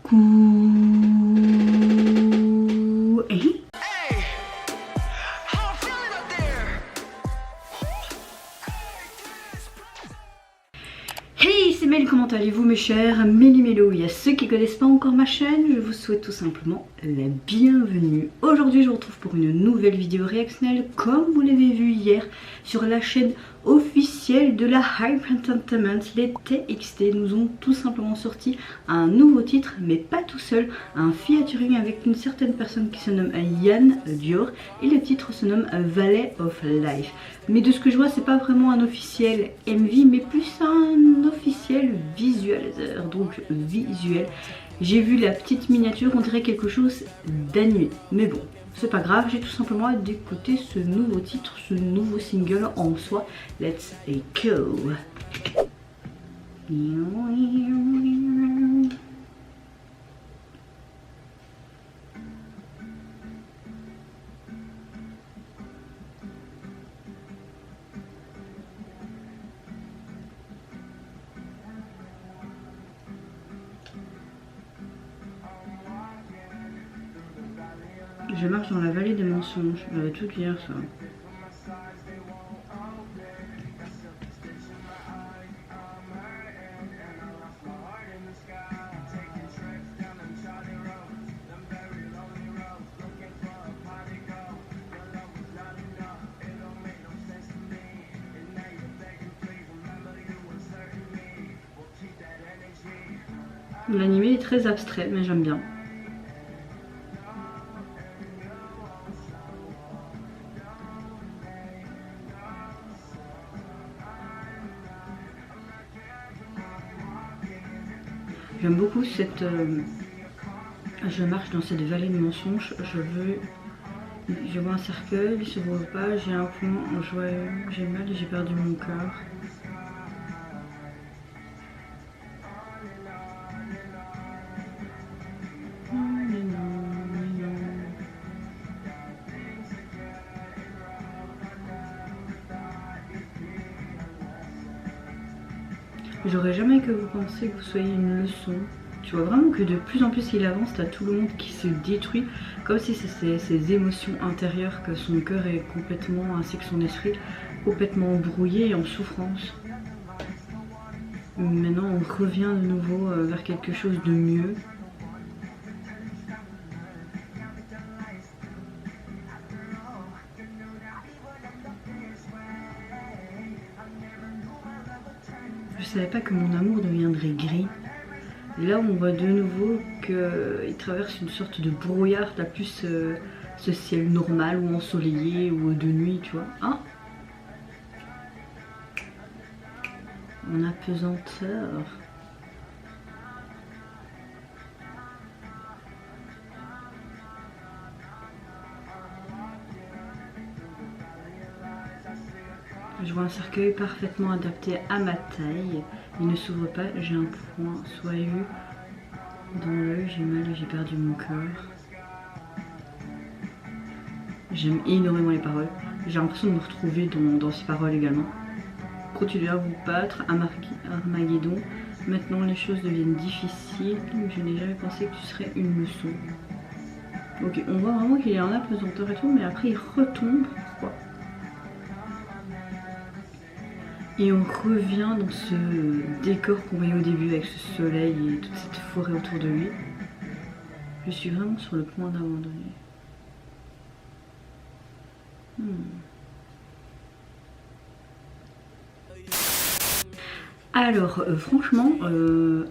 Coucou. Hey, c'est Mel, comment allez-vous mes chers Méli-Mélo? Il y a ceux qui ne connaissent pas encore ma chaîne, je vous souhaite tout simplement la bienvenue. Aujourd'hui je vous retrouve pour une nouvelle vidéo réactionnelle comme vous l'avez vu hier sur la chaîne officielle de la Hype Entertainment. Les TXT nous ont tout simplement sorti un nouveau titre, mais pas tout seul, un featuring avec une certaine personne qui se nomme Yann Dior et le titre se nomme Valley of Life. Mais de ce que je vois, c'est pas vraiment un officiel MV, mais plus un officiel visualisateur, donc visuel. J'ai vu la petite miniature, on dirait quelque chose d'animé, mais bon, c'est pas grave, j'ai tout simplement hâte d'écouter ce nouveau titre, ce nouveau single en soi. Let's go. Je marche dans la vallée des mensonges, j'avais tout hier ça. L'animé est très abstrait mais j'aime bien. J'aime beaucoup cette... je marche dans cette vallée de mensonges, je vois un cercueil, il se voit pas, j'ai un point joyeux, j'ai mal et j'ai perdu mon cœur. J'aurais jamais que vous pensiez que vous soyez une leçon. Tu vois vraiment que de plus en plus il avance, t'as tout le monde qui se détruit, comme si c'est ses émotions intérieures, que son cœur est complètement, ainsi que son esprit, complètement brouillé et en souffrance. Maintenant on revient de nouveau vers quelque chose de mieux. Je savais pas que mon amour deviendrait gris. Là on voit de nouveau qu'il traverse une sorte de brouillard, t'as plus ce ciel normal ou ensoleillé ou de nuit, tu vois. Hein? En apesanteur. Je vois un cercueil parfaitement adapté à ma taille. Il ne s'ouvre pas, j'ai un point soyeux dans l'œil, j'ai mal et j'ai perdu mon cœur. J'aime énormément les paroles. J'ai l'impression de me retrouver dans ces paroles également. Continuez à vous battre, Armageddon. Maintenant les choses deviennent difficiles. Je n'ai jamais pensé que tu serais une leçon. Ok, on voit vraiment qu'il y a un apesanteur et tout, mais après il retombe. Pourquoi ? Et on revient dans ce décor qu'on voyait au début avec ce soleil et toute cette forêt autour de lui. Je suis vraiment sur le point d'abandonner. Alors franchement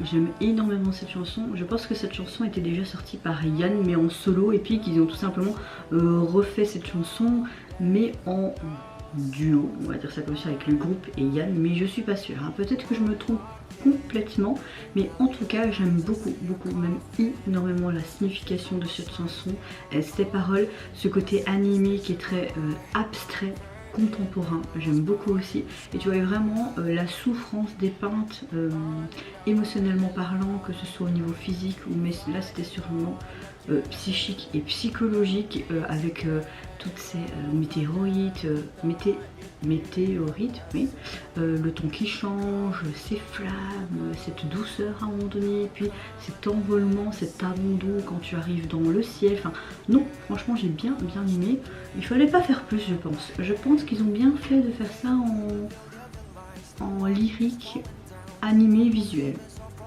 j'aime énormément cette chanson. Je pense que cette chanson était déjà sortie par Yann mais en solo, et puis qu'ils ont tout simplement refait cette chanson mais en duo, on va dire ça comme ça, avec le groupe et Yann, mais je suis pas sûre, hein. Peut-être que je me trompe complètement, mais en tout cas j'aime beaucoup, même énormément la signification de cette chanson, ses paroles, ce côté animé qui est très abstrait, contemporain, j'aime beaucoup aussi. Et tu vois vraiment la souffrance dépeinte émotionnellement parlant, que ce soit au niveau physique ou, mais là c'était sûrement psychique et psychologique avec toutes ces météorites, oui, le ton qui change, ces flammes, cette douceur à un moment donné, et puis cet envolement, cet abandon quand tu arrives dans le ciel. Enfin, non, franchement, j'ai bien aimé. Il fallait pas faire plus, je pense. Je pense qu'ils ont bien fait de faire ça en lyrique, animé, visuel.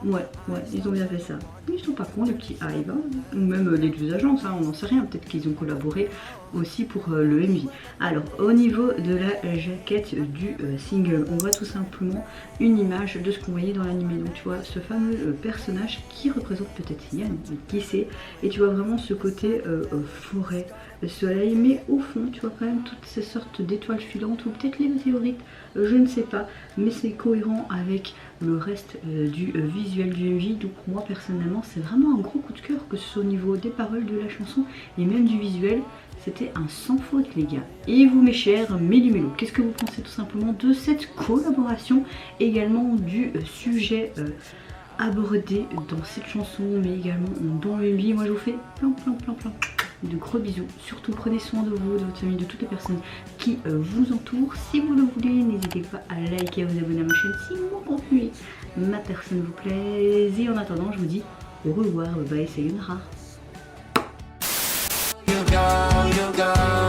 Ouais, ils ont bien fait ça. Ils sont pas cons les petits Hive, hein. Ou même les deux agences, hein, on n'en sait rien, peut-être qu'ils ont collaboré aussi pour le MV. Alors au niveau de la jaquette du single, on voit tout simplement une image de ce qu'on voyait dans l'animé. Donc tu vois ce fameux personnage qui représente peut-être Yann, qui sait, et tu vois vraiment ce côté forêt, soleil, mais au fond tu vois quand même toutes ces sortes d'étoiles filantes ou peut-être les météorites, je ne sais pas, mais c'est cohérent avec le reste du visuel du MV. Donc moi personnellement c'est vraiment un gros coup de cœur, que ce soit au niveau des paroles de la chanson et même du visuel. C'était un sans faute les gars. Et vous mes chers méli-mélo, qu'est-ce que vous pensez tout simplement de cette collaboration, également du sujet abordé dans cette chanson, mais également dans le MV. Moi je vous fais plein de gros bisous. Surtout prenez soin de vous, de votre famille, de toutes les personnes qui vous entourent. Si vous le voulez, n'hésitez pas à liker et à vous abonner à ma chaîne si mon contenu, ma personne vous plaise. Et en attendant, je vous dis au revoir, bye bye, sayonara. You go.